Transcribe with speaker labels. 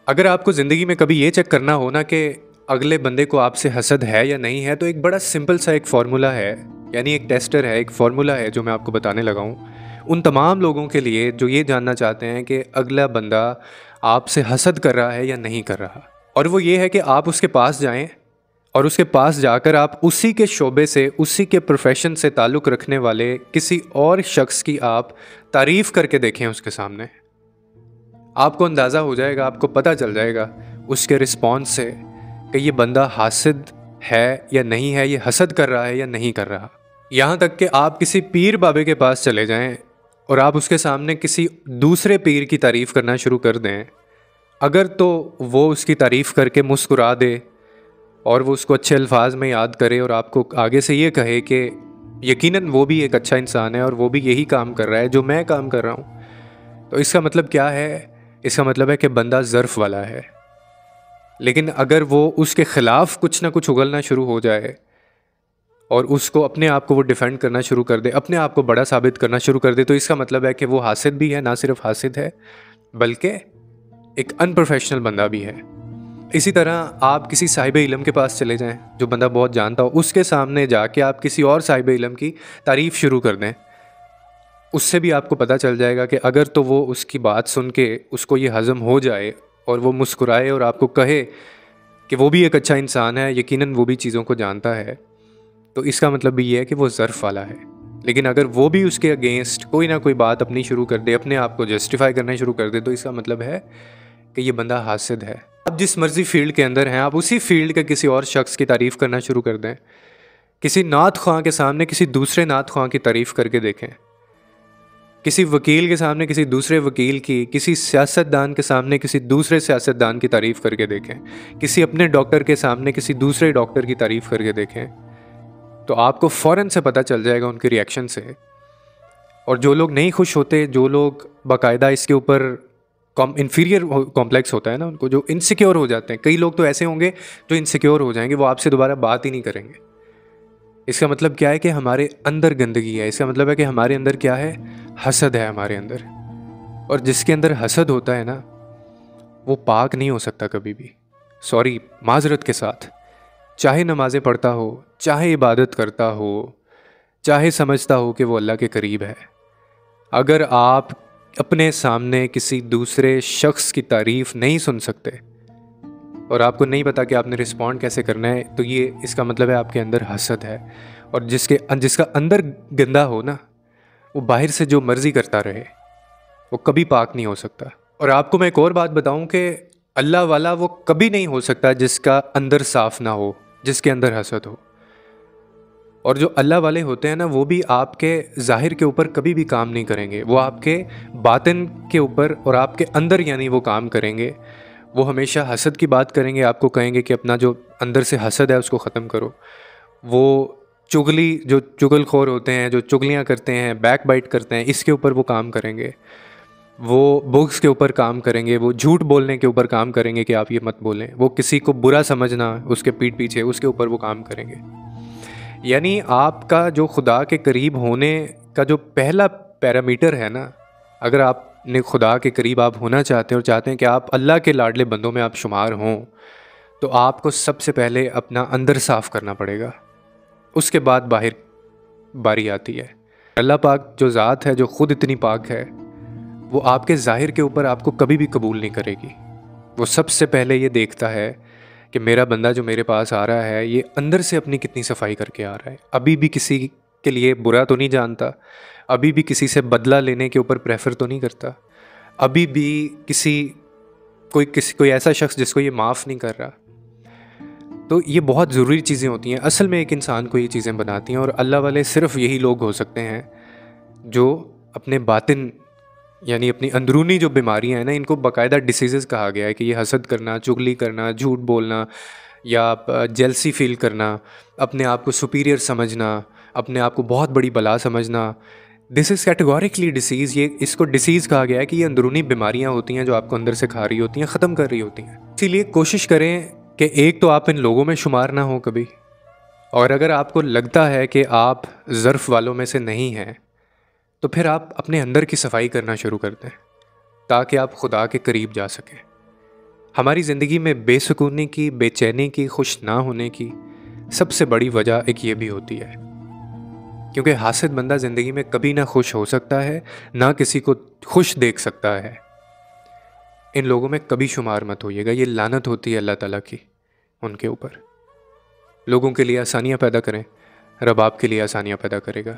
Speaker 1: अगर आपको ज़िंदगी में कभी ये चेक करना हो ना कि अगले बंदे को आपसे हसद है या नहीं है, तो एक बड़ा सिंपल सा एक फार्मूला है, यानी एक टेस्टर है, एक फार्मूला है जो मैं आपको बताने लगा हूँ। उन तमाम लोगों के लिए जो ये जानना चाहते हैं कि अगला बंदा आपसे हसद कर रहा है या नहीं कर रहा। और वो ये है कि आप उसके पास जाएं और उसके पास जाकर आप उसी के शोबे से, उसी के प्रोफेशन से ताल्लुक़ रखने वाले किसी और शख्स की आप तारीफ़ करके देखें उसके सामने। आपको अंदाज़ा हो जाएगा, आपको पता चल जाएगा उसके रिस्पॉन्स से कि ये बंदा हासिद है या नहीं है, ये हसद कर रहा है या नहीं कर रहा। यहाँ तक कि आप किसी पीर बाबे के पास चले जाएं और आप उसके सामने किसी दूसरे पीर की तारीफ़ करना शुरू कर दें, अगर तो वो उसकी तारीफ़ करके मुस्कुरा दे और वो उसको अच्छे अल्फाज में याद करे और आपको आगे से ये कहे कि यकीनन वो भी एक अच्छा इंसान है और वो भी यही काम कर रहा है जो मैं काम कर रहा हूँ, तो इसका मतलब क्या है? इसका मतलब है कि बंदा ज़र्फ़ वाला है। लेकिन अगर वो उसके ख़िलाफ़ कुछ ना कुछ उगलना शुरू हो जाए और उसको अपने आप को वो डिफेंड करना शुरू कर दे, अपने आप को बड़ा साबित करना शुरू कर दे, तो इसका मतलब है कि वो हासिद भी है, ना सिर्फ हासिद है बल्कि एक अनप्रोफेशनल बंदा भी है। इसी तरह आप किसी साहिब इल्म के पास चले जाएं जो बंदा बहुत जानता हो, उसके सामने जाके आप किसी और साहिब इल्म की तारीफ़ शुरू कर दें, उससे भी आपको पता चल जाएगा कि अगर तो वो उसकी बात सुन के उसको ये हज़म हो जाए और वो मुस्कुराए और आपको कहे कि वो भी एक अच्छा इंसान है, यकीनन वो भी चीज़ों को जानता है, तो इसका मतलब भी ये है कि वो ज़र्फ़ वाला है। लेकिन अगर वो भी उसके अगेंस्ट कोई ना कोई बात अपनी शुरू कर दे, अपने आप को जस्टिफाई करना शुरू कर दे, तो इसका मतलब है कि ये बंदा हासिद है। आप जिस मर्ज़ी फील्ड के अंदर हैं, आप उसी फील्ड के किसी और शख्स की तारीफ़ करना शुरू कर दें। किसी नात ख्वां के सामने किसी दूसरे नात ख्वां की तारीफ़ करके देखें, किसी वकील के सामने किसी दूसरे वकील की, किसी सियासतदान के सामने किसी दूसरे सियासतदान की तारीफ़ करके देखें, किसी अपने डॉक्टर के सामने किसी दूसरे डॉक्टर की तारीफ़ करके देखें, तो आपको फ़ौरन से पता चल जाएगा उनके रिएक्शन से। और जो लोग नहीं खुश होते, जो लोग बाकायदा इसके ऊपर इन्फीरियर कॉम्प्लेक्स होता है ना उनको, जो इनसिक्योर हो जाते हैं, कई लोग तो ऐसे होंगे जो इनसिक्योर हो जाएंगे, वो आपसे दोबारा बात ही नहीं करेंगे। इसका मतलब क्या है कि हमारे अंदर गंदगी है, इसका मतलब है कि हमारे अंदर क्या है? हसद है हमारे अंदर। और जिसके अंदर हसद होता है ना, वो पाक नहीं हो सकता कभी भी। सॉरी, माजरत के साथ, चाहे नमाज़ें पढ़ता हो, चाहे इबादत करता हो, चाहे समझता हो कि वो अल्लाह के करीब है, अगर आप अपने सामने किसी दूसरे शख्स की तारीफ़ नहीं सुन सकते और आपको नहीं पता कि आपने रिस्पॉन्ड कैसे करना है, तो ये इसका मतलब है आपके अंदर हसद है। और जिसका अंदर गंदा हो ना, वो बाहर से जो मर्ज़ी करता रहे, वो कभी पाक नहीं हो सकता। और आपको मैं एक और बात बताऊं कि अल्लाह वाला वो कभी नहीं हो सकता जिसका अंदर साफ़ ना हो, जिसके अंदर हसद हो। और जो अल्लाह वाले होते हैं ना, वो भी आपके ज़ाहिर के ऊपर कभी भी काम नहीं करेंगे, वो आपके बातिन के ऊपर और आपके अंदर यानी वो काम करेंगे। वो हमेशा हसद की बात करेंगे, आपको कहेंगे कि अपना जो अंदर से हसद है उसको ख़त्म करो। वो जो चुगलखोर होते हैं, जो चुगलियाँ करते हैं, बैक बाइट करते हैं, इसके ऊपर वो काम करेंगे। वो बुग्स के ऊपर काम करेंगे, वो झूठ बोलने के ऊपर काम करेंगे कि आप ये मत बोलें, वो किसी को बुरा समझना उसके पीठ पीछे, उसके ऊपर वो काम करेंगे। यानी आपका जो खुदा के करीब होने का जो पहला पैरामीटर है ना, अगर आपने खुदा के करीब आप होना चाहते हैं और चाहते हैं कि आप अल्लाह के लाडले बंदों में आप शुमार हों, तो आपको सबसे पहले अपना अंदर साफ़ करना पड़ेगा, उसके बाद बाहर बारी आती है। अल्लाह पाक जो ज़ात है, जो ख़ुद इतनी पाक है, वो आपके ज़ाहिर के ऊपर आपको कभी भी कबूल नहीं करेगी। वो सबसे पहले ये देखता है कि मेरा बंदा जो मेरे पास आ रहा है, ये अंदर से अपनी कितनी सफाई करके आ रहा है, अभी भी किसी के लिए बुरा तो नहीं जानता, अभी भी किसी से बदला लेने के ऊपर प्रेफर तो नहीं करता, अभी भी कोई ऐसा शख्स जिसको ये माफ़ नहीं कर रहा। तो ये बहुत ज़रूरी चीज़ें होती हैं, असल में एक इंसान को ये चीज़ें बनाती हैं। और अल्लाह वाले सिर्फ़ यही लोग हो सकते हैं जो अपने बातिन यानी अपनी अंदरूनी जो बीमारियां हैं ना, इनको बाकायदा डिसीज़ कहा गया है कि ये हसद करना, चुगली करना, झूठ बोलना या जेलसी फील करना, अपने आप को सुपीरियर समझना, अपने आप को बहुत बड़ी बला समझना, दिस इज़ कैटेगोरिकली डिसीज़। ये इसको डिसीज़ कहा गया है कि ये अंदरूनी बीमारियां होती हैं जो आपको अंदर से खा रही होती हैं, ख़त्म कर रही होती हैं। इसीलिए कोशिश करें कि एक तो आप इन लोगों में शुमार ना हो कभी, और अगर आपको लगता है कि आप ज़र्फ़ वालों में से नहीं हैं, तो फिर आप अपने अंदर की सफाई करना शुरू कर दें ताकि आप खुदा के करीब जा सकें। हमारी ज़िंदगी में बेसुकूनी की, बेचैनी की, खुश ना होने की सबसे बड़ी वजह एक ये भी होती है, क्योंकि हासिद बंदा ज़िंदगी में कभी ना खुश हो सकता है, ना किसी को खुश देख सकता है। इन लोगों में कभी शुमार मत होइएगा, ये लानत होती है अल्लाह ताला की उनके ऊपर। लोगों के लिए आसानियाँ पैदा करें, रब आपके लिए आसानियाँ पैदा करेगा।